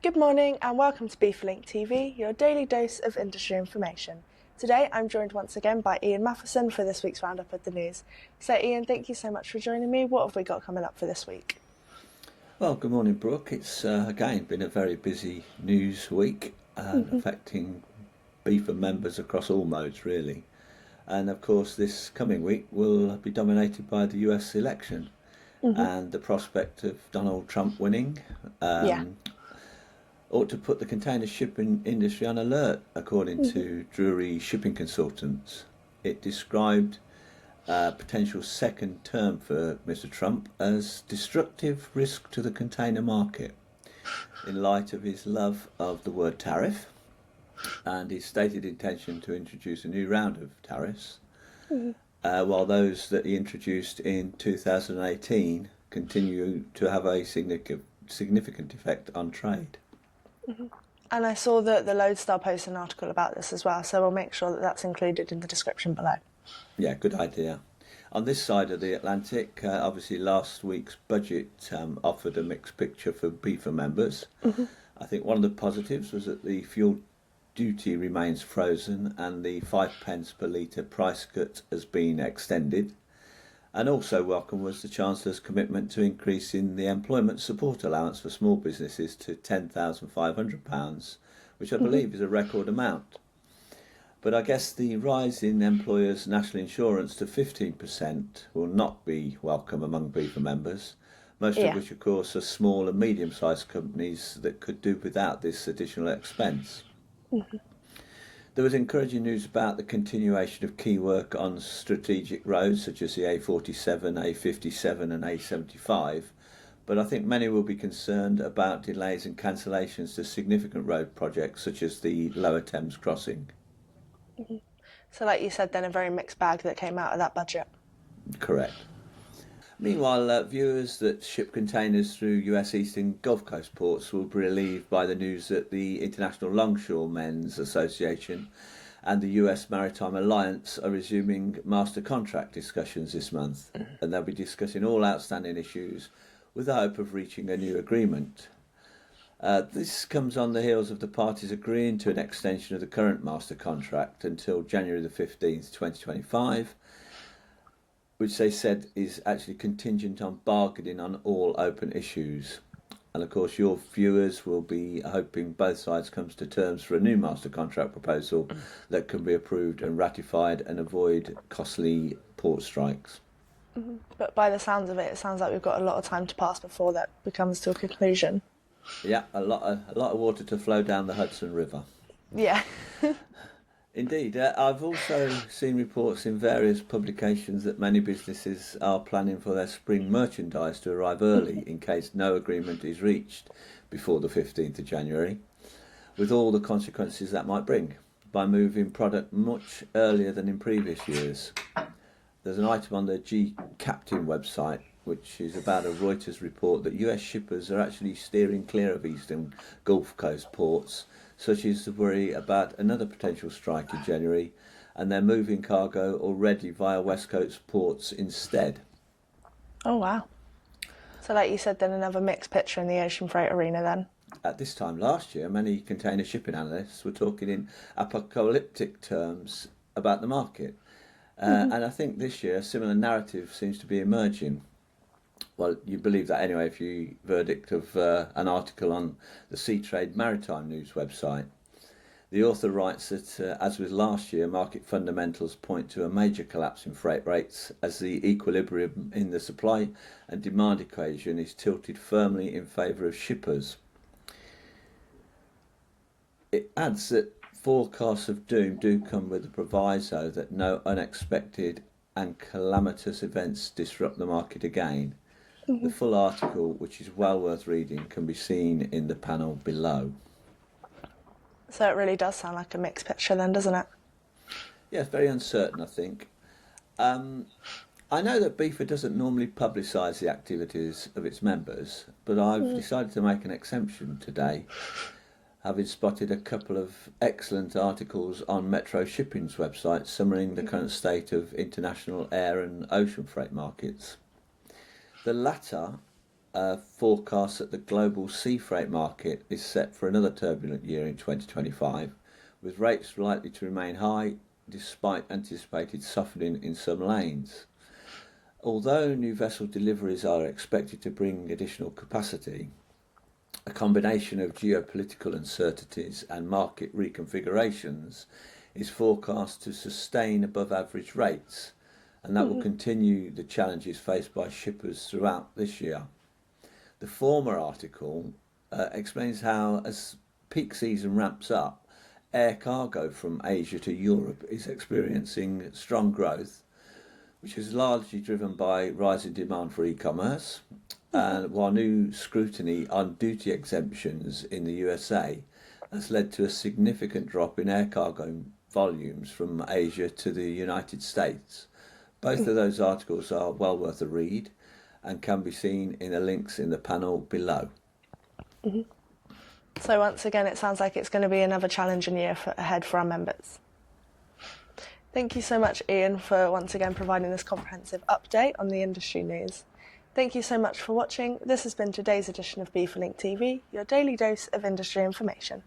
Good morning and welcome to BIFA Link TV, your daily dose of industry information. Today I'm joined once again by Ian Matheson for this week's roundup of the news. So Ian, thank you so much for joining me. What have we got coming up for this week? Well, good morning, Brooke. It's again been a very busy news week affecting BIFA members across all modes, really. And of course, this coming week will be dominated by the US election and the prospect of Donald Trump winning. Yeah. Ought to put the container shipping industry on alert, according to Drury Shipping Consultants. It described a potential second term for Mr. Trump as destructive risk to the container market in light of his love of the word tariff and his stated intention to introduce a new round of tariffs, while those that he introduced in 2018 continue to have a significant effect on trade. And I saw that the Lodestar posted an article about this as well, so we'll make sure that that's included in the description below. Yeah, good idea. On this side of the Atlantic, obviously last week's budget offered a mixed picture for BIFA members. I think one of the positives was that the fuel duty remains frozen and the 5 pence per litre price cut has been extended. And also welcome was the Chancellor's commitment to increasing the employment support allowance for small businesses to £10,500, which I believe is a record amount. But I guess the rise in employers' national insurance to 15% will not be welcome among BIFA members, most of which, of course, are small and medium-sized companies that could do without this additional expense. There was encouraging news about the continuation of key work on strategic roads such as the A47, A57 and A75, but I think many will be concerned about delays and cancellations to significant road projects such as the Lower Thames Crossing. So like you said then, a very mixed bag that came out of that budget. Correct. Meanwhile, viewers that ship containers through US Eastern Gulf Coast ports will be relieved by the news that the International Longshore Men's Association and the US Maritime Alliance are resuming master contract discussions this month, and they'll be discussing all outstanding issues with the hope of reaching a new agreement. This comes on the heels of the parties agreeing to an extension of the current master contract until January the 15th, 2025, which they said is actually contingent on bargaining on all open issues. And of course your viewers will be hoping both sides comes to terms for a new master contract proposal that can be approved and ratified and avoid costly port strikes. But by the sounds of it, it sounds like we've got a lot of time to pass before that becomes to a conclusion. Yeah, a lot of water to flow down the Hudson River. Yeah. Indeed, I've also seen reports in various publications that many businesses are planning for their spring merchandise to arrive early in case no agreement is reached before the 15th of January, with all the consequences that might bring by moving product much earlier than in previous years. There's an item on the G-Captain website which is about a Reuters report that US shippers are actually steering clear of eastern Gulf Coast ports, such as the worry about another potential strike in January, and they're moving cargo already via West Coast ports instead. Oh wow. So like you said then, another mixed picture in the ocean freight arena then. At this time last year, many container shipping analysts were talking in apocalyptic terms about the market. And I think this year a similar narrative seems to be emerging. Well, you believe that anyway if you verdict of an article on the Sea Trade Maritime News website. The author writes that, as with last year, market fundamentals point to a major collapse in freight rates as the equilibrium in the supply and demand equation is tilted firmly in favour of shippers. It adds that forecasts of doom do come with the proviso that no unexpected and calamitous events disrupt the market again. The full article, which is well worth reading, can be seen in the panel below. So it really does sound like a mixed picture then, doesn't it? Yeah, it's very uncertain, I think. I know that BIFA doesn't normally publicise the activities of its members, but I've decided to make an exemption today, having spotted a couple of excellent articles on Metro Shipping's website summarising the current state of international air and ocean freight markets. The latter forecasts that the global sea freight market is set for another turbulent year in 2025, with rates likely to remain high despite anticipated softening in some lanes. Although new vessel deliveries are expected to bring additional capacity, a combination of geopolitical uncertainties and market reconfigurations is forecast to sustain above average rates, and that will continue the challenges faced by shippers throughout this year. The former article explains how, as peak season ramps up, air cargo from Asia to Europe is experiencing strong growth, which is largely driven by rising demand for e-commerce, while new scrutiny on duty exemptions in the USA has led to a significant drop in air cargo volumes from Asia to the United States. Both of those articles are well worth a read and can be seen in the links in the panel below. So once again, it sounds like it's going to be another challenging year ahead for our members. Thank you so much, Ian, for once again providing this comprehensive update on the industry news. Thank you so much for watching. This has been today's edition of BIFA Link TV, your daily dose of industry information.